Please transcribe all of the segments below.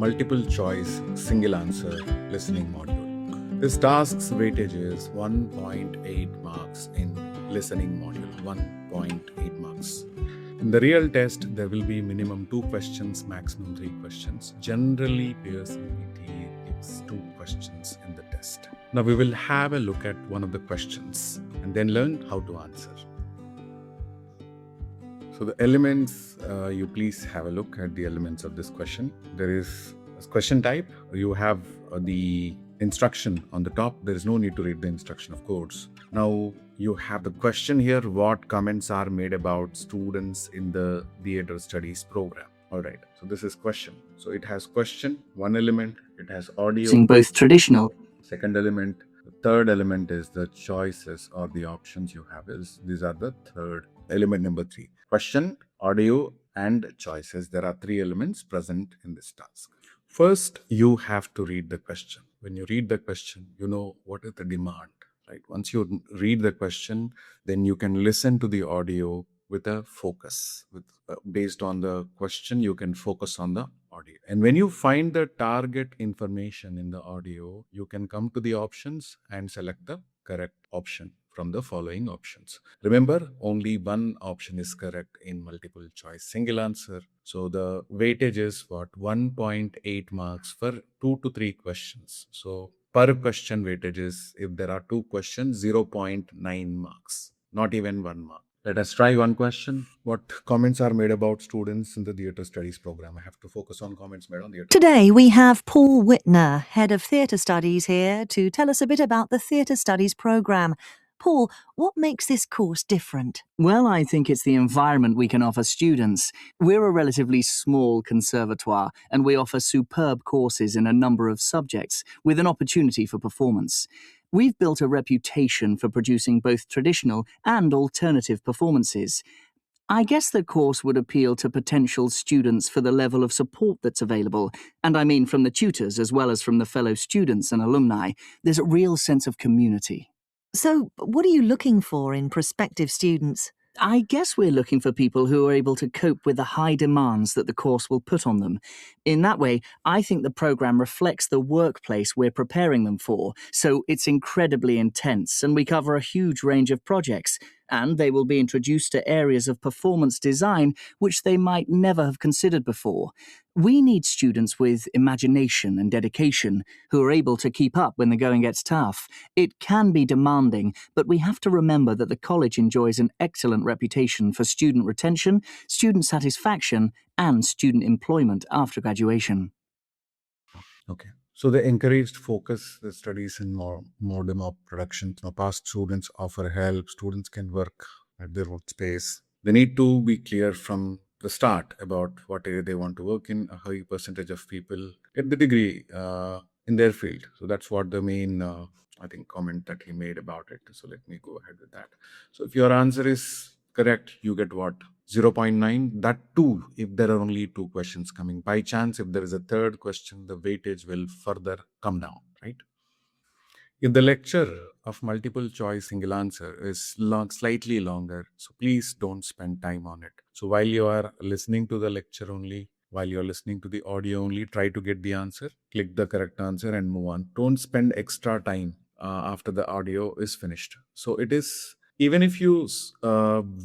multiple choice single answer listening module. This task's weightage is 1.8 marks in listening module, 1.8 marks. In the real test, there will be minimum 2 questions, maximum 3 questions. Generally, Pearson PTE gives 2 questions in the test. Now we will have a look at one of the questions and then learn how to answer. So the elements, you please have a look at the elements of this question. There is a question type. You have the instruction on the top. There is no need to read the instruction, of course. Now you have the question here, what comments are made about students in the theater studies program. All right, so this is question. So it has question, one element, it has audio. Using both traditional. Second element. The third element is the choices or the options you have. These are the third element number 3. Question, audio, and choices. There are 3 elements present in this task. First, you have to read the question. When you read the question, you know what is the demand, right? Once you read the question, then you can listen to the audio with a focus. Based on the question, you can focus on the audio. And when you find the target information in the audio, you can come to the options and select the correct option from the following options. Remember, only one option is correct in multiple choice single answer. So the weightage is what? 1.8 marks for 2 to 3 questions. So per question weightage is, if there are 2 questions, 0.9 marks, not even 1 mark. Let us try one question. What comments are made about students in the theatre studies program? I have to focus on comments made on theatre. Today we have Paul Whitner, Head of Theatre Studies, here to tell us a bit about the Theatre Studies programme. Paul, what makes this course different? Well, I think it's the environment we can offer students. We're a relatively small conservatoire, and we offer superb courses in a number of subjects, with an opportunity for performance. We've built a reputation for producing both traditional and alternative performances. I guess the course would appeal to potential students for the level of support that's available, and I mean from the tutors as well as from the fellow students and alumni. There's a real sense of community. So, what are you looking for in prospective students? I guess we're looking for people who are able to cope with the high demands that the course will put on them. In that way, I think the programme reflects the workplace we're preparing them for, so it's incredibly intense and we cover a huge range of projects, and they will be introduced to areas of performance design which they might never have considered before. We need students with imagination and dedication who are able to keep up when the going gets tough. It can be demanding, but we have to remember that the college enjoys an excellent reputation for student retention, student satisfaction, and student employment after graduation. Okay. So the encouraged focus the studies in more modern of production. Past students offer help. Students can work at their own space. They need to be clear from the start about what area they want to work in. A high percentage of people get the degree in their field. So that's what the main, I think, comment that he made about it. So let me go ahead with that. So if your answer is correct, you get what? 0.9. That too, if there are only 2 questions coming. By chance, if there is a third question, the weightage will further come down, right? If the lecture of multiple choice single answer is slightly longer, so please don't spend time on it. So while you are listening to the lecture only, while you're listening to the audio only, try to get the answer, click the correct answer and move on. Don't spend extra time after the audio is finished. So it is, even if you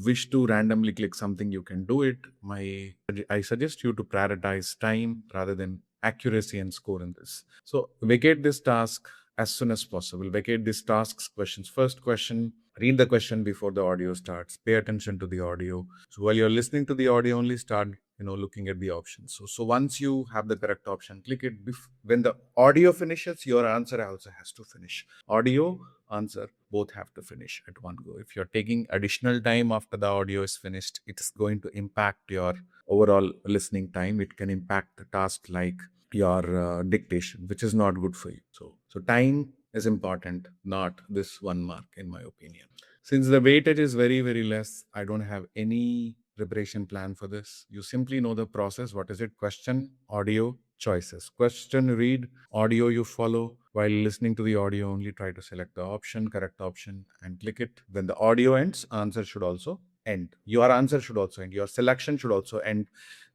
wish to randomly click something, you can do it. I suggest you to prioritize time rather than accuracy and score in this. So vacate this task as soon as possible. Vacate this task's questions. First question, read the question before the audio starts. Pay attention to the audio. So while you're listening to the audio, only start looking at the options. So once you have the correct option, click it. When the audio finishes, your answer also has to finish. Audio, answer, both have to finish at one go. If you're taking additional time after the audio is finished, it's going to impact your overall listening time. It can impact the task like your dictation, which is not good for you. So time is important, not this 1 mark, in my opinion. Since the weightage is very, very less, I don't have any preparation plan for this. You simply know the process. What is it? Question, audio, choices. Question, read. Audio, you follow. While listening to the audio only, try to select the option, correct option, and click it. When the audio ends, answer should also end. Your answer should also end. Your selection should also end.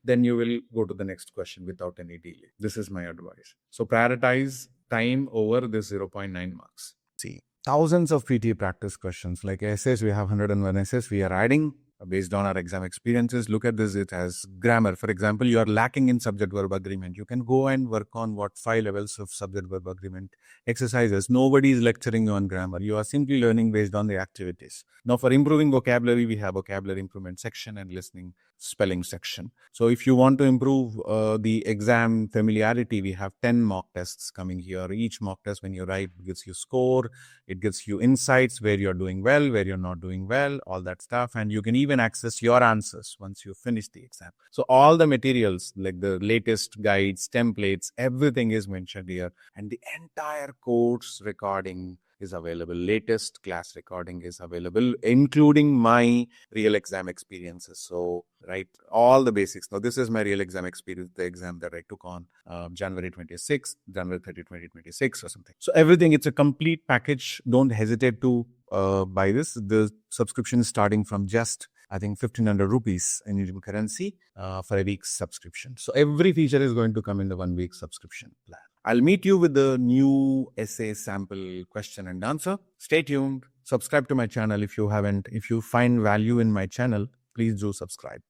then you will go to the next question without any delay. This is my advice. So prioritize time over this 0.9 marks. See, thousands of PTE practice questions. Like essays, we have 101 essays. We are adding based on our exam experiences. Look at this, it has grammar. For example, you are lacking in subject-verb agreement. You can go and work on 5 levels of subject-verb agreement exercises. Nobody is lecturing you on grammar. You are simply learning based on the activities. Now, for improving vocabulary, we have vocabulary improvement section and listening spelling section. So if you want to improve the exam familiarity, we have 10 mock tests coming here. Each mock test, when you write, gives you score. It gives you insights where you're doing well, where you're not doing well, all that stuff. And you can even access your answers once you finish the exam. So all the materials, like the latest guides, templates, everything is mentioned here. And the entire course recording is available. Latest class recording is available, including my real exam experiences. So, right, all the basics. Now, this is my real exam experience, the exam that I took on January 26th, January 30, 2026 or something. So everything, it's a complete package. Don't hesitate to buy this. The subscription is starting from just, I think, 1,500 rupees in Indian currency for a week's subscription. So every feature is going to come in the 1 week subscription plan. I'll meet you with the new essay sample question and answer. Stay tuned. Subscribe to my channel if you haven't. If you find value in my channel, please do subscribe.